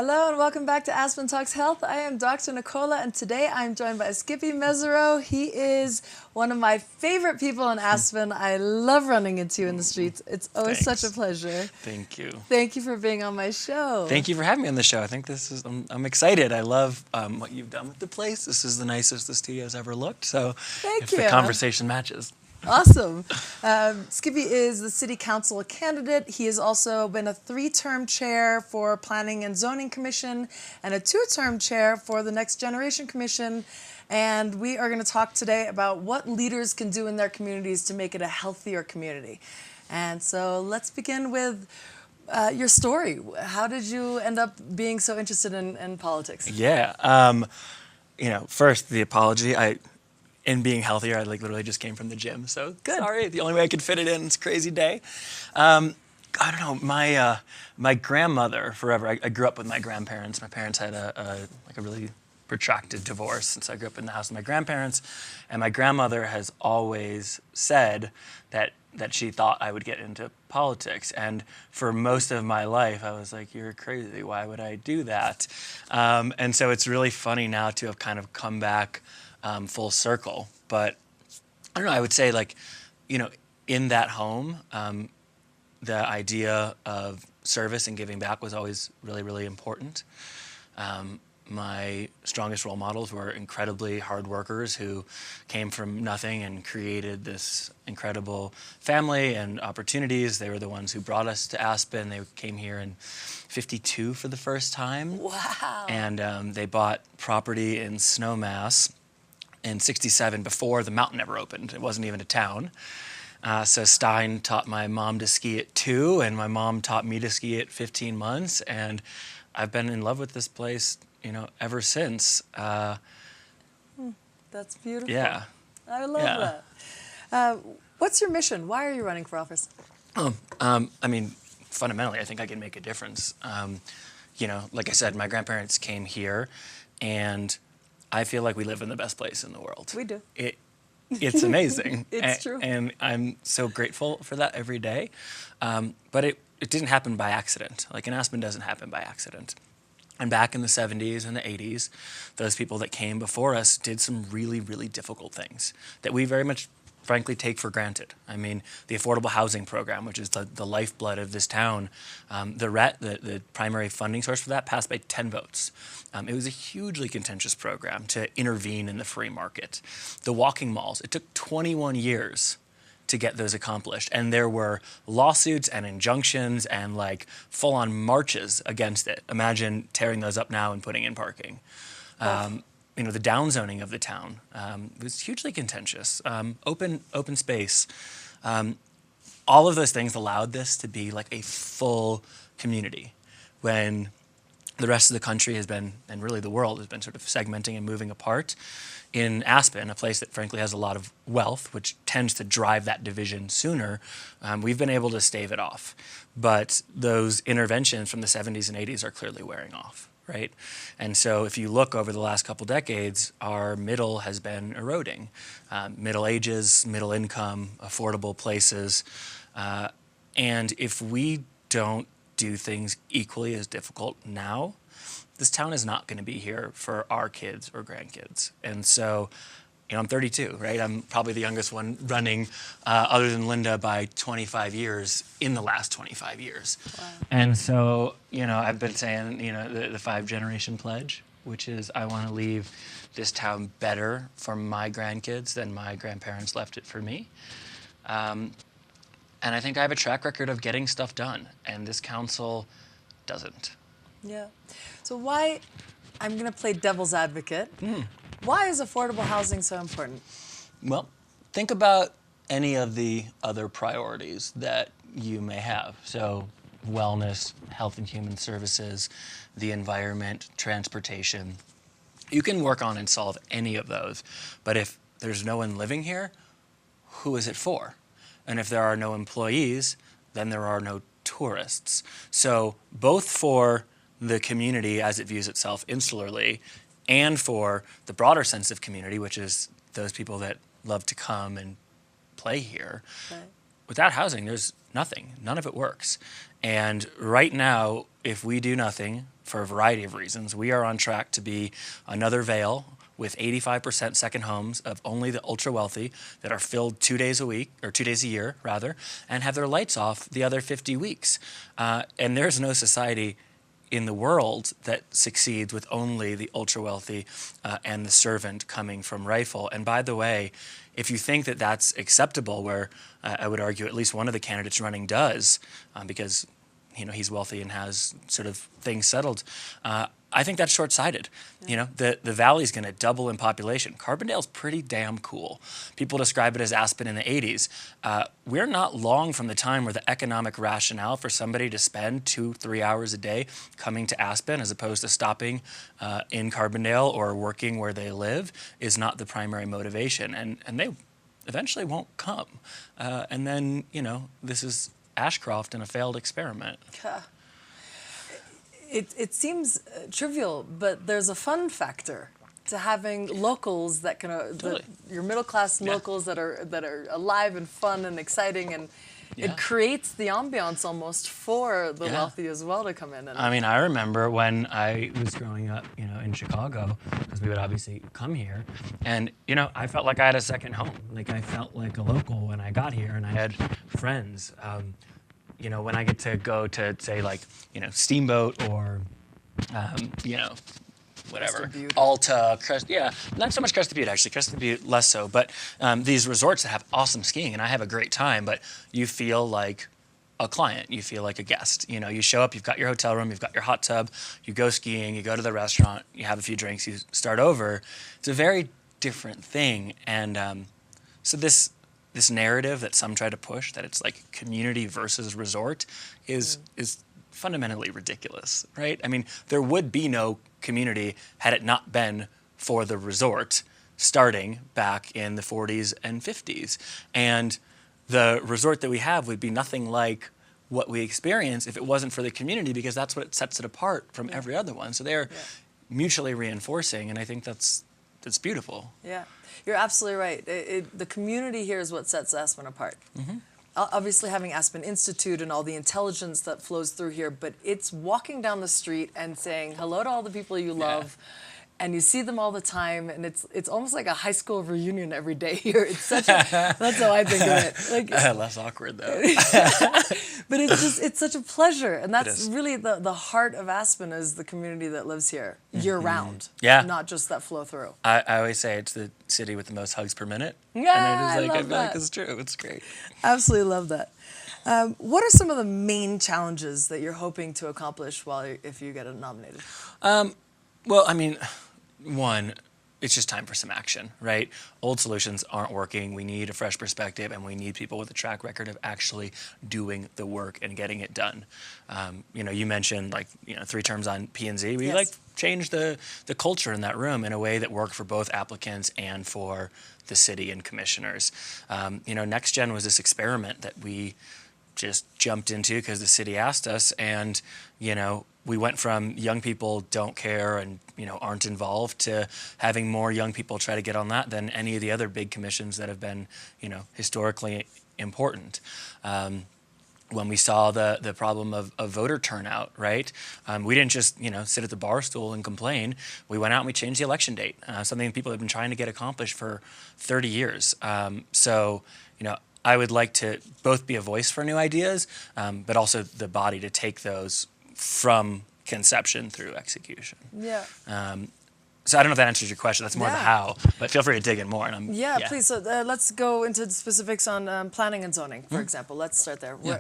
Hello and welcome back to Aspen Talks Health. I am Dr. Nicola and today I'm joined by skippy.mesirow. He is one of my favorite people in Aspen. I love running into you in the streets. It's always such a pleasure. Thank you. Thank you for being on my show. Thank you for having me on the show. I think I'm excited. I love what you've done with the place. This is the nicest the studio's ever looked. So Thank if the conversation matches. Awesome. Skippy is the city council candidate. He has also been a 3-term chair for Planning and Zoning Commission and a 2-term chair for the Next Generation Commission. And we are going to talk today about what leaders can do in their communities to make it a healthier community. And so let's begin with your story. How did you end up being so interested in politics? Yeah. First, the apology. In being healthier, I literally just came from the gym. So good. Sorry, the only way I could fit it in. It's a crazy day. I don't know. My grandmother, forever. I grew up with my grandparents. My parents had a really protracted divorce, and so I grew up in the house with my grandparents. And my grandmother has always said that she thought I would get into politics. And for most of my life, I was like, "You're crazy. Why would I do that?" And so it's really funny now to have kind of come back full circle. But I don't know, I would say in that home, the idea of service and giving back was always really, really important. My strongest role models were incredibly hard workers who came from nothing and created this incredible family and opportunities. They were the ones who brought us to Aspen. They came here in '52 for the first time. Wow. And they bought property in Snowmass in '67 before the mountain ever opened. It wasn't even a town. So Stein taught my mom to ski at 2, and my mom taught me to ski at 15 months. And I've been in love with this place, ever since. That's beautiful. Yeah. I love that. What's your mission? Why are you running for office? Fundamentally, I think I can make a difference. Like I said, my grandparents came here, and I feel like we live in the best place in the world. We do. It's amazing. It's true. And I'm so grateful for that every day. But it didn't happen by accident. Like in Aspen doesn't happen by accident. And back in the 70s and the 80s, those people that came before us did some really, really difficult things that we very much, frankly, take for granted. I mean, the affordable housing program, which is the lifeblood of this town, the primary funding source for that passed by 10 votes. It was a hugely contentious program to intervene in the free market. The walking malls, it took 21 years to get those accomplished. And there were lawsuits and injunctions and full-on marches against it. Imagine tearing those up now and putting in parking. The downzoning of the town was hugely contentious. Open space. All of those things allowed this to be like a full community when the rest of the country has been, and really the world has been sort of segmenting and moving apart. In Aspen, a place that frankly has a lot of wealth, which tends to drive that division sooner, we've been able to stave it off. But those interventions from the 70s and 80s are clearly wearing off, right? And so if you look over the last couple decades, our middle has been eroding. Middle ages, middle income, affordable places. And if we don't do things equally as difficult now, this town is not going to be here for our kids or grandkids. And so, I'm 32, right? I'm probably the youngest one running, other than Linda, by 25 years in the last 25 years. Wow. And so, I've been saying, the 5-generation pledge, which is I want to leave this town better for my grandkids than my grandparents left it for me. And I think I have a track record of getting stuff done, and this council doesn't. Yeah. So why, I'm going to play devil's advocate. Why is affordable housing so important? Well, think about any of the other priorities that you may have. So wellness, health and human services, the environment, transportation. You can work on and solve any of those. But if there's no one living here, who is it for? And if there are no employees, then there are no tourists. So both for the community as it views itself insularly and for the broader sense of community, which is those people that love to come and play here. Right. Without housing, there's nothing. None of it works. And right now, if we do nothing for a variety of reasons, we are on track to be another Vail with 85% second homes of only the ultra wealthy that are filled 2 days a week, or 2 days a year rather, and have their lights off the other 50 weeks. And there's no society in the world that succeeds with only the ultra wealthy and the servant coming from rifle. And by the way, if you think that that's acceptable, where I would argue at least one of the candidates running does, because he's wealthy and has sort of things settled, I think that's short-sighted. Yeah. The valley's going to double in population. Carbondale's pretty damn cool. People describe it as Aspen in the 80s. We're not long from the time where the economic rationale for somebody to spend 2-3 hours a day coming to Aspen as opposed to stopping in Carbondale or working where they live is not the primary motivation. And they eventually won't come. And then, this is Ashcroft in a failed experiment. It seems trivial, but there's a fun factor to having locals that can, Totally. your middle class locals that are alive and fun and exciting, and it creates the ambiance almost for the wealthy as well to come in. And I mean, I remember when I was growing up, in Chicago, because we would obviously come here, and I felt like I had a second home. Like I felt like a local when I got here, and I had friends. When I get to go to, say, like, Steamboat or, whatever, Alta, not so much Crested Butte, actually. Crested Butte, less so. But these resorts that have awesome skiing, and I have a great time, but you feel like a client. You feel like a guest. You show up, you've got your hotel room, you've got your hot tub, you go skiing, you go to the restaurant, you have a few drinks, you start over. It's a very different thing. And so this narrative that some try to push, that it's like community versus resort, is fundamentally ridiculous, right? I mean, there would be no community had it not been for the resort starting back in the 40s and 50s. And the resort that we have would be nothing like what we experience if it wasn't for the community, because that's what sets it apart from every other one. So they're mutually reinforcing, and I think that's beautiful. Yeah. You're absolutely right. The community here is what sets Aspen apart. Mm-hmm. Obviously having Aspen Institute and all the intelligence that flows through here, but it's walking down the street and saying hello to all the people you love, and you see them all the time, and it's almost like a high school reunion every day here. It's such a, that's how I think of it. Like, less awkward though. But it's such a pleasure, and that's really the heart of Aspen, is the community that lives here year round. Yeah. Not just that flow through. I always say it's the city with the most hugs per minute. Yeah, and I love that. it's true. It's great. Absolutely love that. What are some of the main challenges that you're hoping to accomplish if you get nominated? Well, I mean, one, it's just time for some action, right? Old solutions aren't working. We need a fresh perspective, and we need people with a track record of actually doing the work and getting it done. You mentioned 3 terms on P&Z. We change the culture in that room in a way that worked for both applicants and for the city and commissioners. Next Gen was this experiment that we just jumped into because the city asked us, and we went from young people don't care and aren't involved to having more young people try to get on that than any of the other big commissions that have been historically important. When we saw the problem of voter turnout, right? We didn't just sit at the bar stool and complain. We went out and we changed the election date, something people have been trying to get accomplished for 30 years. So I would like to both be a voice for new ideas, but also the body to take those from conception through execution. Yeah. So I don't know if that answers your question. That's more the how, but feel free to dig in more. And please. So let's go into the specifics on planning and zoning, for example. Let's start there. Yeah.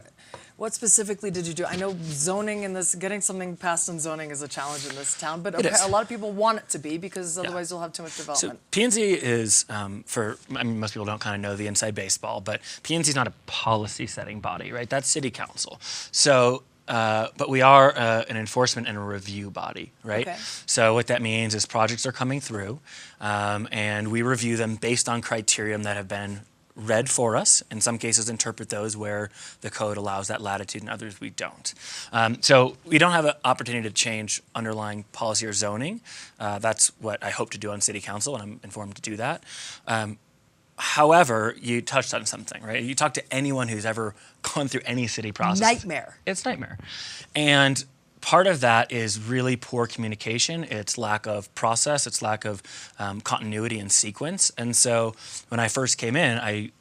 What specifically did you do? I know zoning getting something passed in zoning is a challenge in this town, but a lot of people want it to be, because otherwise you'll have too much development. So P&Z is, most people don't kind of know the inside baseball, but P&Z is not a policy setting body, right? That's city council. So but we are an enforcement and a review body, right? Okay. So what that means is projects are coming through, and we review them based on criteria that have been read for us. In some cases, interpret those where the code allows that latitude, and others we don't. So we don't have an opportunity to change underlying policy or zoning. That's what I hope to do on city council, and I'm informed to do that. However, you touched on something, right? You talk to anyone who's ever gone through any city process. Nightmare. It's nightmare. And part of that is really poor communication. It's lack of process. It's lack of continuity and sequence. And so when I first came in,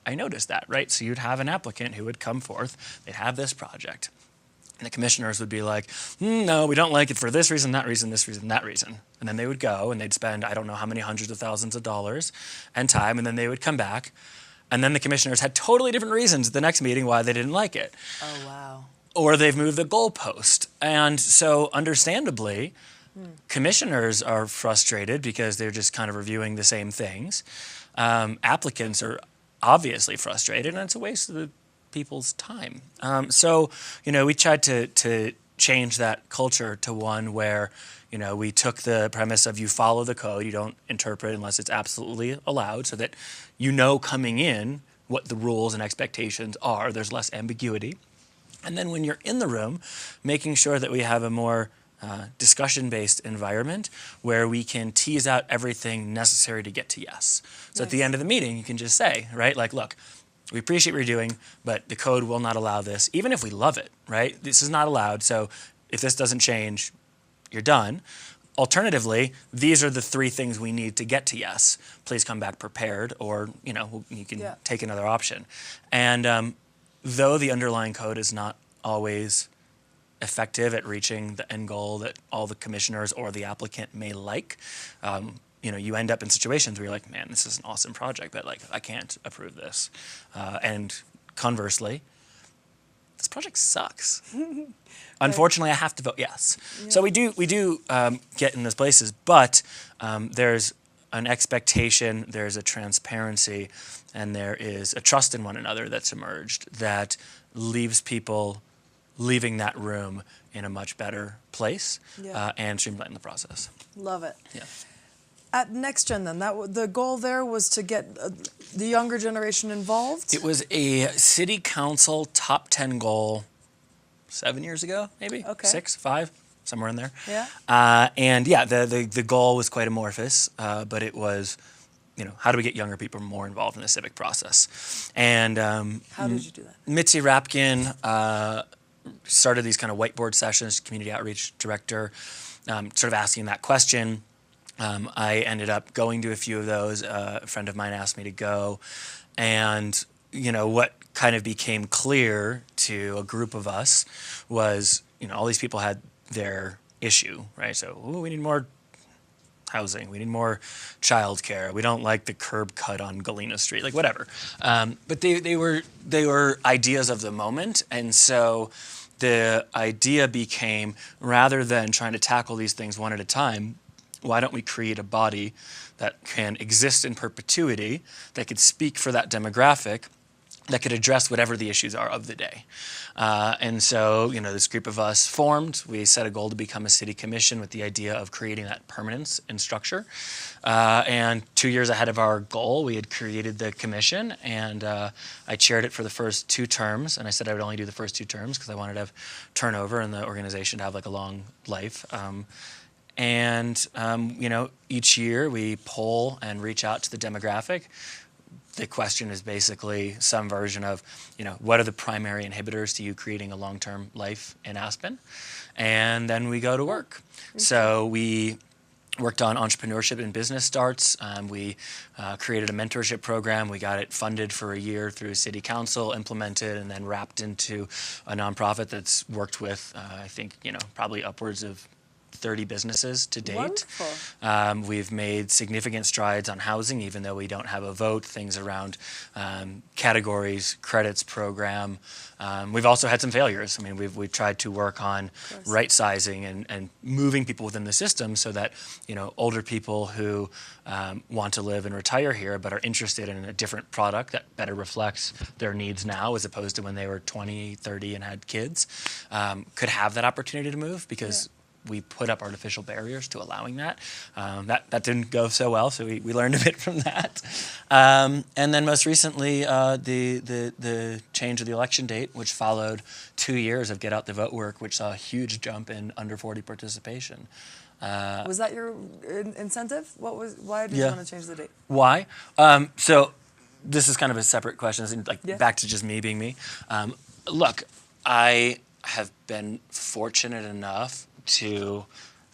I noticed that, right? So you'd have an applicant who would come forth. They'd have this project. And the commissioners would be like, no, we don't like it for this reason, that reason, this reason, that reason. And then they would go and they'd spend, I don't know how many hundreds of thousands of dollars and time, and then they would come back. And then the commissioners had totally different reasons at the next meeting why they didn't like it. Oh, wow. Or they've moved the goalpost. And so understandably, commissioners are frustrated because they're just kind of reviewing the same things. Applicants are obviously frustrated, and it's a waste of the people's time. So, we tried to change that culture to one where, we took the premise of you follow the code, you don't interpret unless it's absolutely allowed, so that coming in what the rules and expectations are. There's less ambiguity. And then when you're in the room, making sure that we have a more discussion-based environment where we can tease out everything necessary to get to yes. So at the end of the meeting, you can just say, right, like, look, we appreciate what you're doing, but the code will not allow this, even if we love it, right? This is not allowed, so if this doesn't change, you're done. Alternatively, these are the 3 things we need to get to yes. Please come back prepared, or, you can take another option. And though the underlying code is not always effective at reaching the end goal that all the commissioners or the applicant may like, you end up in situations where you're like, man, this is an awesome project, but I can't approve this. And conversely, this project sucks. Unfortunately, I have to vote yes. Yeah. So we do get in those places, but there's an expectation, there's a transparency, and there is a trust in one another that's emerged that leaves people leaving that room in a much better place and streamlining the process. Love it. Yeah. At NextGen, then, the goal there was to get the younger generation involved? It was a city council top 10 goal 7 years ago, maybe? Okay. 6, 5, somewhere in there. Yeah. The goal was quite amorphous, but it was, how do we get younger people more involved in the civic process? And how did you do that? Mitzi Rapkin started these kind of whiteboard sessions, community outreach director, sort of asking that question. I ended up going to a few of those. A friend of mine asked me to go. And, what kind of became clear to a group of us was, all these people had their issue, right? So, we need more housing. We need more childcare. We don't like the curb cut on Galena Street, whatever. But they were ideas of the moment. And so the idea became, rather than trying to tackle these things one at a time, why don't we create a body that can exist in perpetuity, that could speak for that demographic, that could address whatever the issues are of the day? And so, this group of us formed. We set a goal to become a city commission with the idea of creating that permanence and structure. And 2 years ahead of our goal, we had created the commission, and I chaired it for the first 2 terms. And I said I would only do the first 2 terms because I wanted to have turnover in the organization to have a long life. Each year we poll and reach out to the demographic. The question is basically some version of, what are the primary inhibitors to you creating a long-term life in Aspen? And then we go to work. So we worked on entrepreneurship and business starts. We created a mentorship program. We got it funded for a year through City Council, implemented, and then wrapped into a nonprofit that's worked with, I think, probably upwards of 30 businesses to date. Wonderful. We've made significant strides on housing, even though we don't have a vote, things around categories, credits program. We've also had some failures. I mean, we've tried to work on right sizing and moving people within the system so that, older people who want to live and retire here but are interested in a different product that better reflects their needs now as opposed to when they were 20, 30 and had kids, could have that opportunity to move because we put up artificial barriers to allowing that. That didn't go so well, so we learned a bit from that. And then most recently, the change of the election date, which followed 2 years of get out the vote work, which saw a huge jump in under 40 participation. Was that your incentive? Why did you want to change the date? Why? So this is kind of a separate question, like Yeah. back to just me being me. Look, I have been fortunate enough to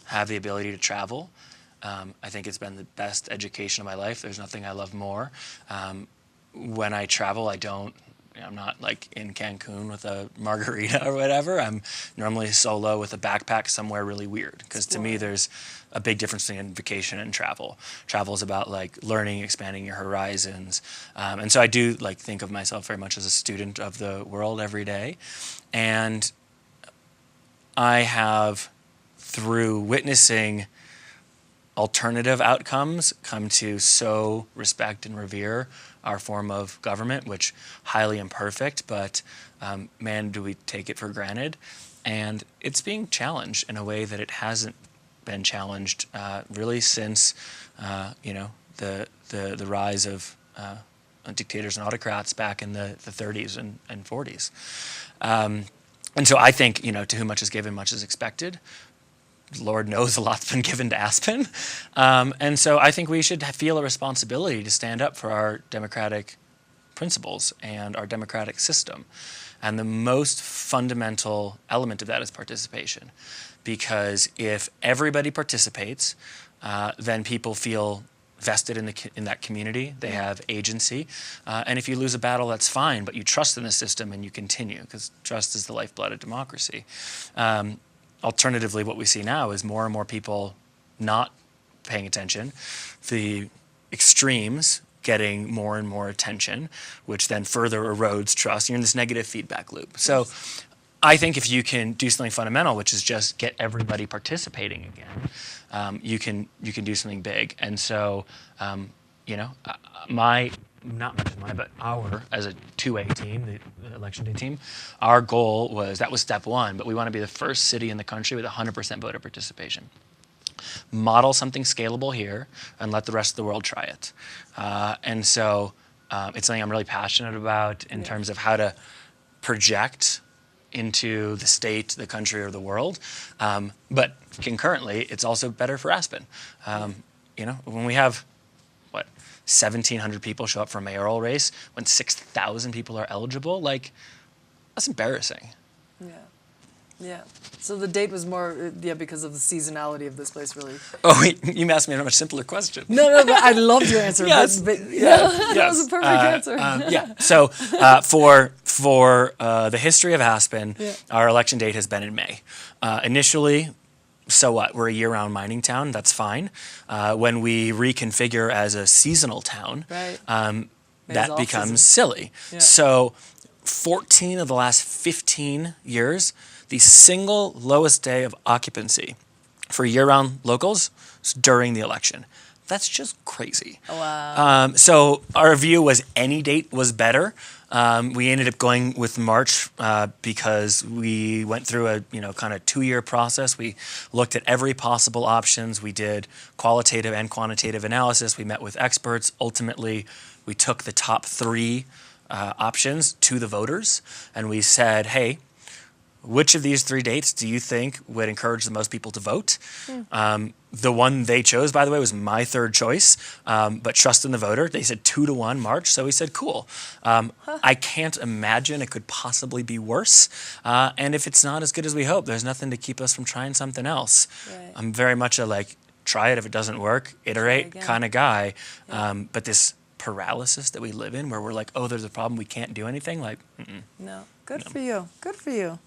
have the ability to travel. I think it's been the best education of my life. There's nothing I love more. When I travel, I'm not like in Cancun with a margarita or whatever. I'm normally solo with a backpack somewhere really weird. Because to me, there's a big difference between vacation and travel. Travel is about like learning, expanding your horizons. And so I do like think of myself very much as a student of the world every day. And I have, through witnessing alternative outcomes, come to so respect and revere our form of government, which highly imperfect, but man, do we take it for granted. And it's being challenged in a way that it hasn't been challenged really since the rise of dictators and autocrats back in the 30s and 40s. And so I think, to whom much is given, much is expected. Lord knows a lot's been given to Aspen. And so I think we should feel a responsibility to stand up for our democratic principles and our democratic system. And the most fundamental element of that is participation. Because if everybody participates, then people feel vested in that community. They have agency. And if you lose a battle, that's fine, but you trust in the system and you continue, because trust is the lifeblood of democracy. Alternatively, what we see now is more and more people not paying attention, the extremes getting more and more attention, which then further erodes trust. You're in this negative feedback loop. So I think if you can do something fundamental, which is just get everybody participating again, you can do something big. And so, but our, as a 2A team, the election day team, our goal was, that was step one, but we want to be the first city in the country with 100% voter participation. Model something scalable here and let the rest of the world try it. And so it's something I'm really passionate about in terms of how to project into the state, the country, or the world. But concurrently, it's also better for Aspen. When we have, 1,700 people show up for a mayoral race, when 6,000 people are eligible, that's embarrassing. Yeah. So the date was more, because of the seasonality of this place, really. Oh, wait, you asked me a much simpler question. No, but I loved your answer. Yes. That was a perfect answer. So for the history of Aspen, our election date has been in May. Initially, so what? We're a year-round mining town. That's fine. When we reconfigure as a seasonal town, that becomes silly. Yeah. So 14 of the last 15 years, the single lowest day of occupancy for year-round locals is during the election. That's just crazy. Wow. So our view was any date was better. We ended up going with March because we went through a kind of 2-year process. We looked at every possible options. We did qualitative and quantitative analysis. We met with experts. Ultimately, we took the top 3 options to the voters, and we said, hey, which of these 3 dates do you think would encourage the most people to vote? The one they chose, by the way, was my 3rd choice, but trust in the voter. They said 2-1 March, so we said, cool. I can't imagine it could possibly be worse, and if it's not as good as we hope, there's nothing to keep us from trying something else. Right. I'm very much a try it. If it doesn't work, iterate kind of guy, but this paralysis that we live in, where we're like, oh, there's a problem, we can't do anything, No, good for you. Good for you.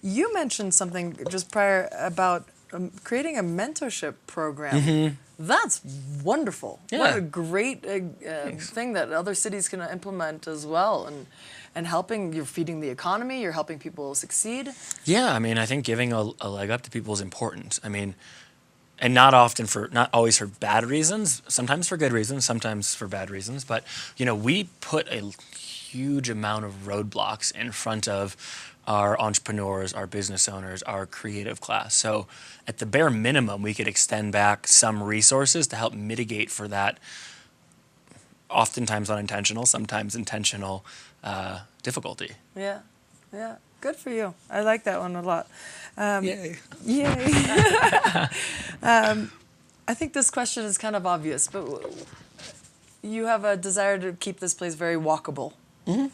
You mentioned something just prior about creating a mentorship program. Mm-hmm. That's wonderful. Yeah. What a great thing that other cities can implement as well. And helping, you're feeding the economy, you're helping people succeed. Yeah, I think giving a leg up to people is important. And not always for bad reasons, sometimes for good reasons, sometimes for bad reasons. But, we put a huge amount of roadblocks in front of our entrepreneurs, our business owners, our creative class. So at the bare minimum, we could extend back some resources to help mitigate for that oftentimes unintentional, sometimes intentional difficulty. Yeah. Good for you. I like that one a lot. Yay. I think this question is kind of obvious, but you have a desire to keep this place very walkable. Mm-hmm.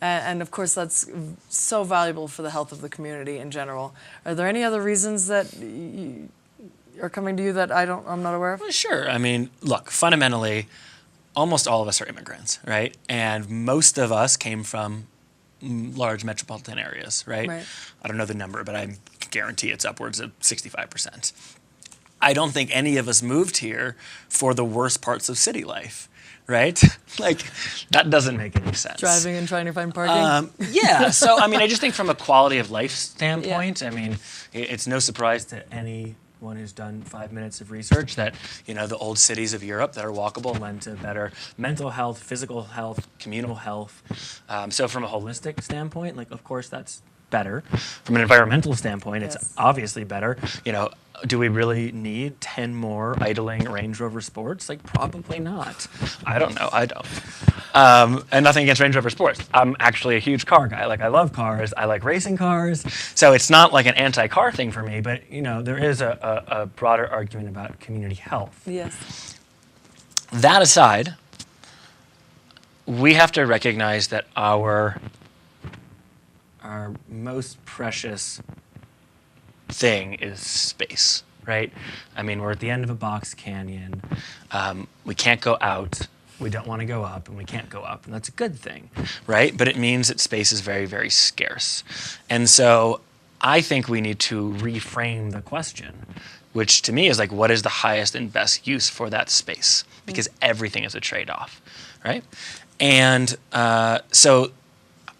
And of course, that's so valuable for the health of the community in general. Are there any other reasons that are coming to you that I'm not aware of? Well, sure. I mean, look, fundamentally, almost all of us are immigrants, right? And most of us came from large metropolitan areas, right? I don't know the number, but I guarantee it's upwards of 65%. I don't think any of us moved here for the worst parts of city life, right? Like, that doesn't make any sense. Driving and trying to find parking? Yeah, so I mean, I just think from a quality of life standpoint, I mean, it's no surprise to anyone who's done 5 minutes of research that, you know, the old cities of Europe that are walkable lend to better mental health, physical health, communal health. So from a holistic standpoint, like, of course, that's better. From an environmental standpoint, it's obviously better. You know, do we really need 10 more idling Range Rover Sports? Like, probably not. I don't know. I don't. And nothing against Range Rover Sports. I'm actually a huge car guy. Like, I love cars. I like racing cars. So it's not like an anti-car thing for me, but, you know, there is a broader argument about community health. Yes. That aside, we have to recognize that our most precious thing is space, right? I mean, we're at the end of a box canyon. We can't go out. We don't want to go up, and we can't go up, and that's a good thing, right? But it means that space is very, very scarce. And so I think we need to reframe the question, which to me is like, what is the highest and best use for that space? Because everything is a trade-off, right? And so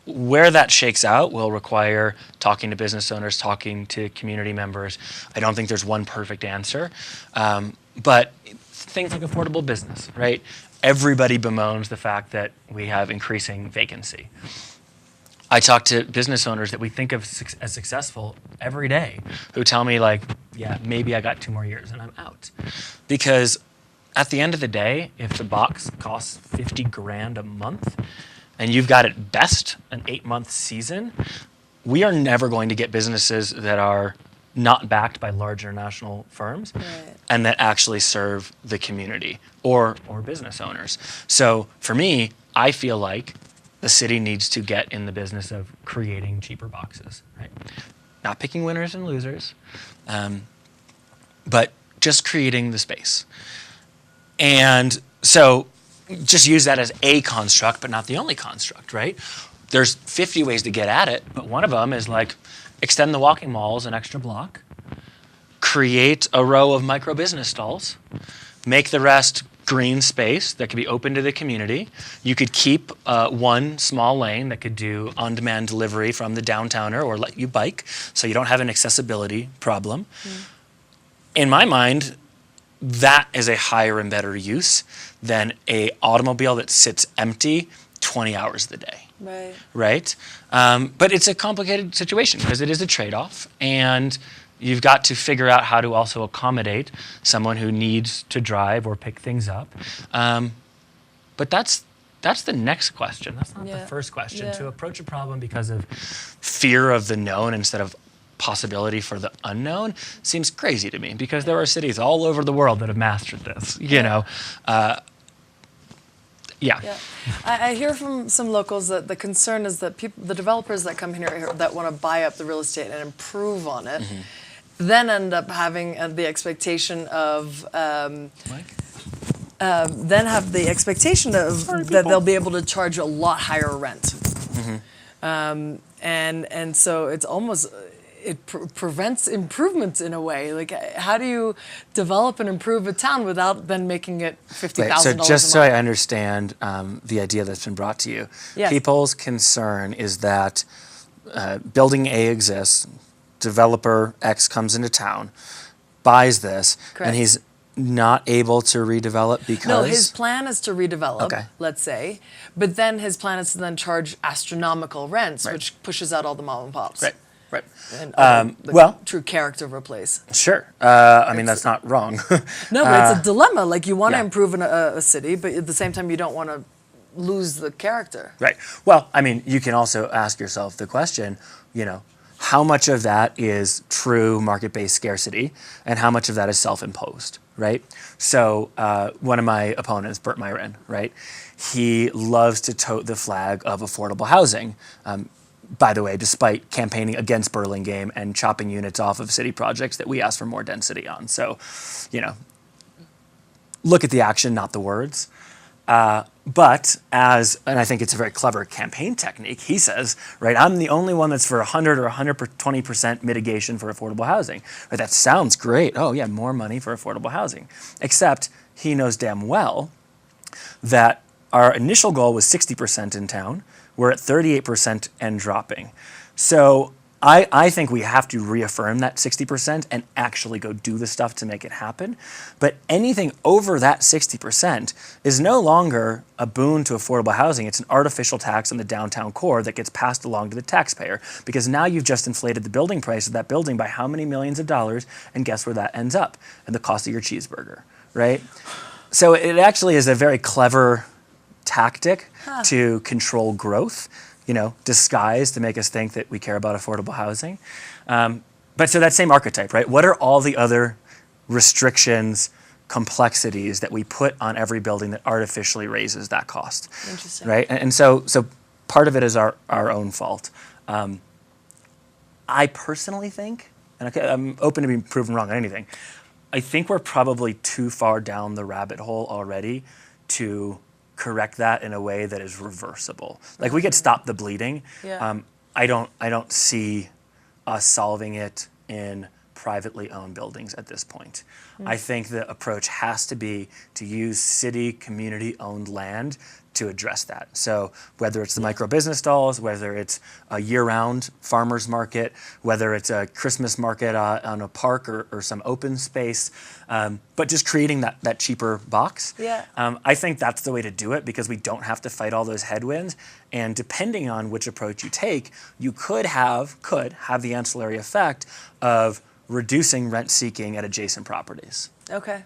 where that shakes out will require talking to business owners, talking to community members. I don't think there's one perfect answer, but things like affordable business, right? Everybody bemoans the fact that we have increasing vacancy. I talk to business owners that we think of as successful every day who tell me, like, yeah, maybe I got 2 more years and I'm out. Because at the end of the day, if the box costs 50 grand a month, and you've got at best an 8-month season, we are never going to get businesses that are not backed by large international firms and that actually serve the community or business owners. So for me, I feel like the city needs to get in the business of creating cheaper boxes, right? Not picking winners and losers, but just creating the space. And so just use that as a construct, but not the only construct, right? There's 50 ways to get at it, but one of them is like extend the walking malls an extra block, create a row of micro business stalls, make the rest green space that could be open to the community. You could keep one small lane that could do on-demand delivery from the downtowner or let you bike, so you don't have an accessibility problem. In my mind, that is a higher and better use than a automobile that sits empty 20 hours of the day. Right? But it's a complicated situation because it is a trade-off, and you've got to figure out how to also accommodate someone who needs to drive or pick things up. But that's the next question. That's not the first question. To approach a problem because of fear of the known instead of possibility for the unknown seems crazy to me, because there are cities all over the world that have mastered this, you know. I hear from some locals that the concern is that the developers that come here that want to buy up the real estate and improve on it then end up having the expectation of that they'll be able to charge a lot higher rent. And so it's almost it prevents improvements in a way. Like, how do you develop and improve a town without then making it $50,000 so a month? just so I understand the idea that's been brought to you, people's concern is that building A exists, developer X comes into town, buys this, and he's not able to redevelop because... No, his plan is to redevelop, let's say, but then his plan is to then charge astronomical rents, which pushes out all the mom and pops. Right. And the true character of a place. Sure. I mean, that's not wrong. No, but it's a dilemma. Like, you want to improve a city, but at the same time, you don't want to lose the character. Right. Well, I mean, you can also ask yourself the question, you know, how much of that is true market-based scarcity and how much of that is self-imposed, right? So one of my opponents, Burt Myron, right? He loves to tote the flag of affordable housing. By the way, despite campaigning against Burlingame and chopping units off of city projects that we asked for more density on. So, you know, look at the action, not the words. But and I think it's a very clever campaign technique, he says, right, I'm the only one that's for 100 or 120% mitigation for affordable housing. Right, that sounds great. Oh yeah, more money for affordable housing. Except he knows damn well that our initial goal was 60% in town. We're at 38% and dropping. So I think we have to reaffirm that 60% and actually go do the stuff to make it happen. But anything over that 60% is no longer a boon to affordable housing. It's an artificial tax on the downtown core that gets passed along to the taxpayer, because now you've just inflated the building price of that building by how many millions of dollars, and guess where that ends up? In the cost of your cheeseburger, right? So it actually is a very clever tactic to control growth, you know, disguised to make us think that we care about affordable housing. But so that same archetype, right? What are all the other restrictions, complexities that we put on every building that artificially raises that cost? Interesting. Right? And so part of it is our own fault. I personally think, and I'm open to being proven wrong on anything, I think we're probably too far down the rabbit hole already to correct that in a way that is reversible. Like we could stop the bleeding. Yeah. I don't see us solving it in privately owned buildings at this point. I think the approach has to be to use city community owned land to address that. So whether it's the micro business stalls, whether it's a year-round farmer's market, whether it's a Christmas market on a park or some open space, but just creating that cheaper box. Yeah. I think that's the way to do it, because we don't have to fight all those headwinds. And depending on which approach you take, you could have the ancillary effect of reducing rent seeking at adjacent properties. Okay.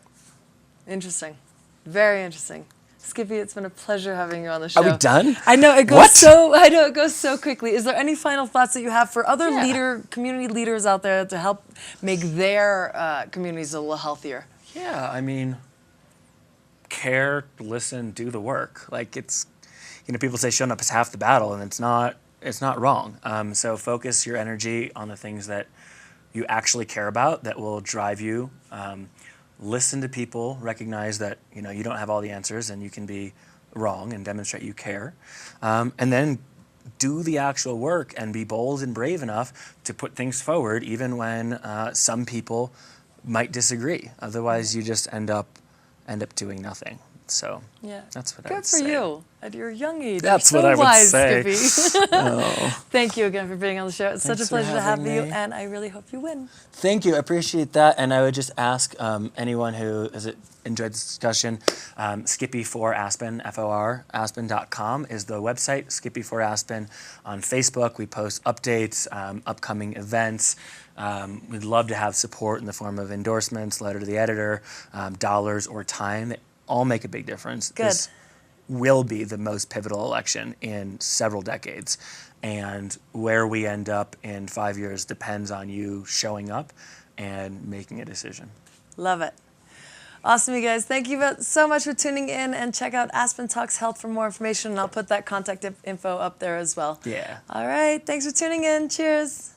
Interesting. Very interesting. Skippy, it's been a pleasure having you on the show. Are we done? I know it goes I know it goes so quickly. Is there any final thoughts that you have for other community leaders out there to help make their communities a little healthier? Yeah, I mean, care, listen, do the work. Like it's, you know, people say showing up is half the battle, and it's not wrong. So focus your energy on the things that you actually care about, that will drive you. Listen to people, recognize that you don't have all the answers and you can be wrong, and demonstrate you care. And then do the actual work and be bold and brave enough to put things forward even when some people might disagree. Otherwise you just end up doing nothing. So that's what I would say. Good for you at your young age. That's You're what I would wise, say. Skippy. Oh. Thank you again for being on the show. It's such a pleasure to have you, me. and I really hope you win. Thank you. I appreciate that. And I would just ask anyone who has enjoyed this discussion, Skippy for Aspen, FOR, aspen.com is the website, Skippy for Aspen. On Facebook, we post updates, upcoming events. We'd love to have support in the form of endorsements, letter to the editor, dollars, or time. They all make a big difference. Good. This will be the most pivotal election in several decades. And where we end up in 5 years depends on you showing up and making a decision. Love it. Awesome, you guys. Thank you so much for tuning in, and check out Aspen Talks Health for more information, and I'll put that contact info up there as well. Yeah. All right. Thanks for tuning in. Cheers.